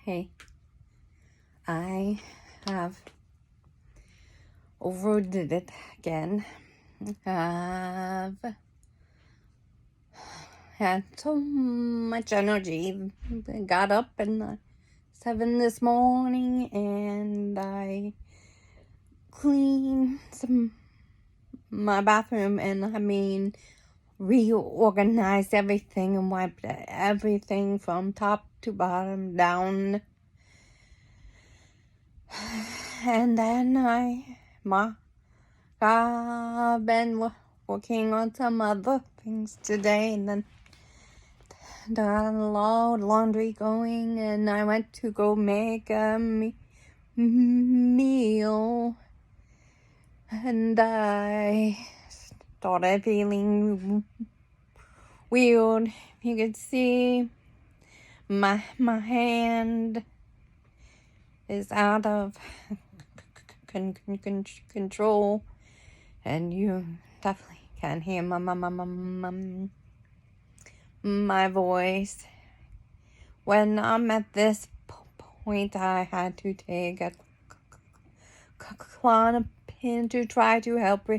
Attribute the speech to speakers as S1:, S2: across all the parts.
S1: Hey, I have overdid it again. I've had so much energy. Got up at 7 this morning and I cleaned my bathroom and reorganized everything and wiped everything from top to bottom down. And then I've been working on some other things today, and then done a lot of laundry going, and I went to go make a meal, and I started feeling weird. You could see my hand is out of control, and you definitely can hear my voice. When I'm at this point, I had to take a klonipin to try to help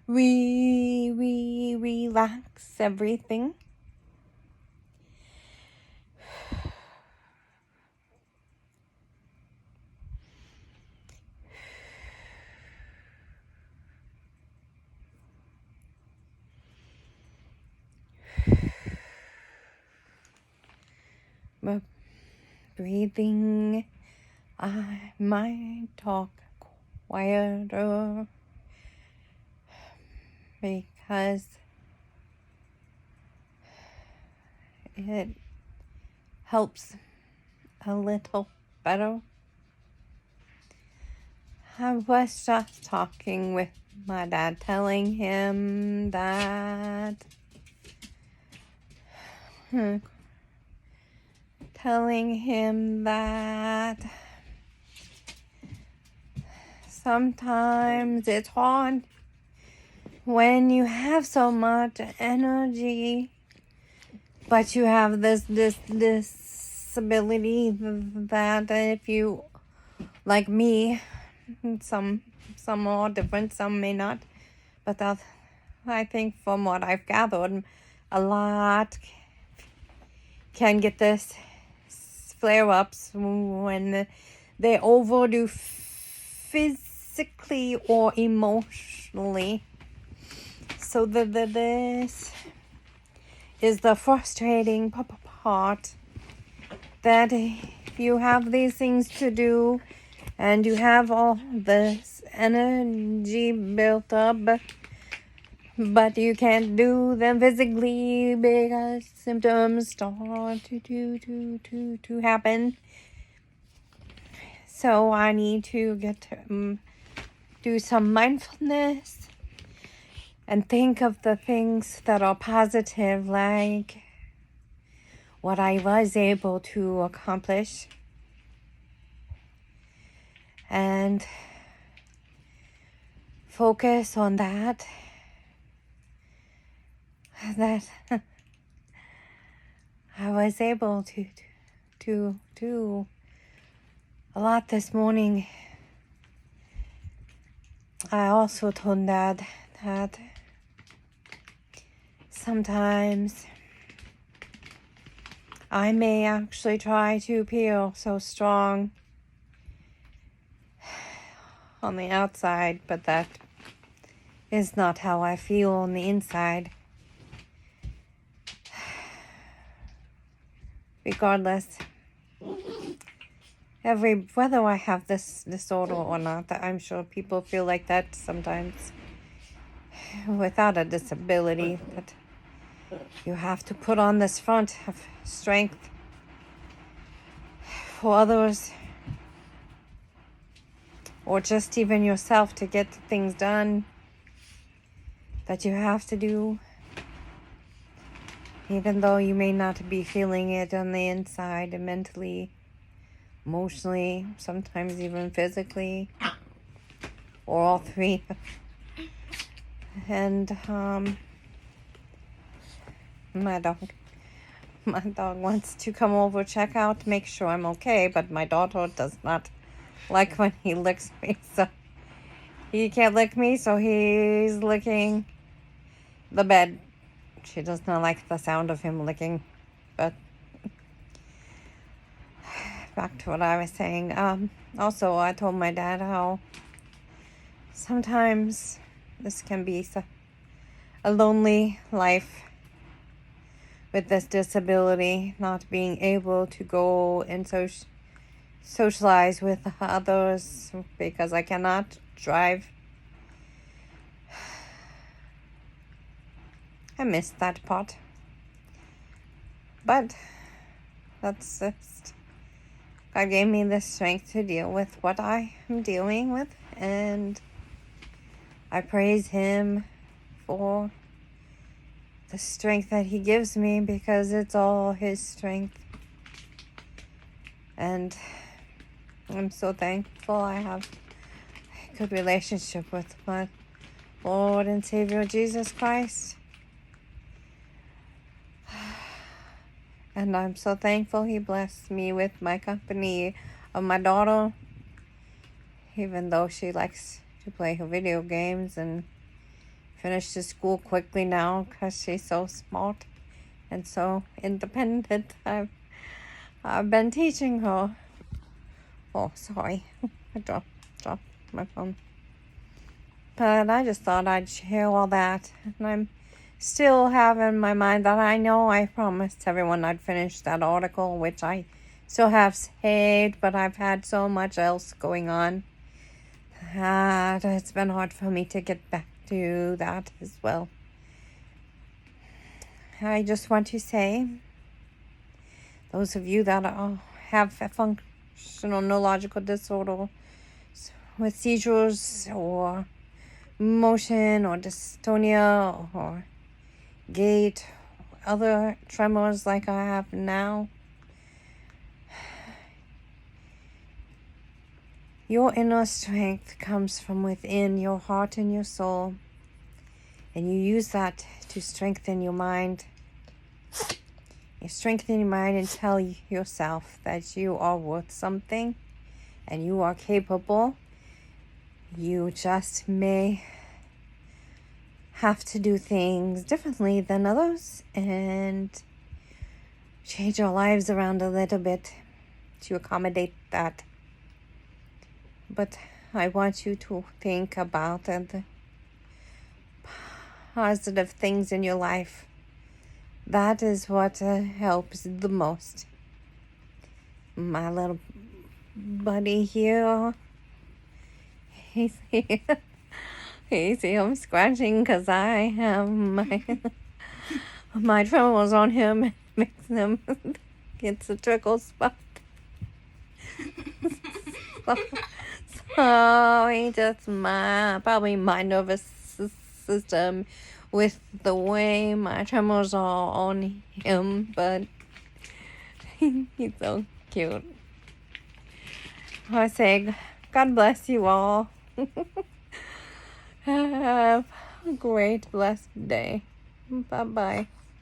S1: relax everything. But breathing, I might talk quieter because it helps a little better. I was just talking with my dad, telling him that sometimes it's hard when you have so much energy, but you have this ability that if you, like me, some are different, some may not, but I think from what I've gathered, a lot can get this flare-ups when they overdo physically or emotionally. So this is the frustrating part, that you have these things to do and you have all this energy built up, but you can't do them physically because symptoms start to happen. So I need to get to do some mindfulness and think of the things that are positive, like what I was able to accomplish, and focus on that I was able to do a lot this morning. I also told Dad that sometimes I may actually try to appear so strong on the outside, but that is not how I feel on the inside. Regardless, whether I have this disorder or not, I'm sure people feel like that sometimes without a disability, that you have to put on this front of strength for others, or just even yourself, to get things done that you have to do, even though you may not be feeling it on the inside, and mentally, emotionally, sometimes even physically, or all three. And my dog My dog wants to come over, check out, make sure I'm okay, but my daughter does not like when he licks me, so he can't lick me, so he's licking the bed. She does not like the sound of him licking, but back to what I was saying. Also, I told my dad how sometimes this can be a lonely life with this disability, not being able to go and socialize with others because I cannot drive. I missed that part. But that's just, God gave me the strength to deal with what I am dealing with, and I praise Him for the strength that He gives me, because it's all His strength. And I'm so thankful I have a good relationship with my Lord and Savior Jesus Christ. And I'm so thankful He blessed me with my company of my daughter, even though she likes to play her video games and finishes school quickly now because she's so smart and so independent. I've been teaching her. Oh, sorry. I dropped my phone. But I just thought I'd share all that. And I'm still have in my mind that I know I promised everyone I'd finish that article, which I still have saved, but I've had so much else going on that it's been hard for me to get back to that as well. I just want to say, those of you that have a functional neurological disorder with seizures or motion or dystonia or gait, other tremors like I have now, your inner strength comes from within your heart and your soul, and you use that to strengthen your mind. You strengthen your mind and tell yourself that you are worth something and you are capable. You just may have to do things differently than others and change our lives around a little bit to accommodate that. But I want you to think about the positive things in your life. That is what helps the most. My little buddy here, he's here. You see him scratching because I have my tremors on him and makes him gets a trickle spot. So he just probably my nervous system with the way my tremors are on him, but he's so cute. I say, God bless you all. Have a great, blessed day. Bye-bye.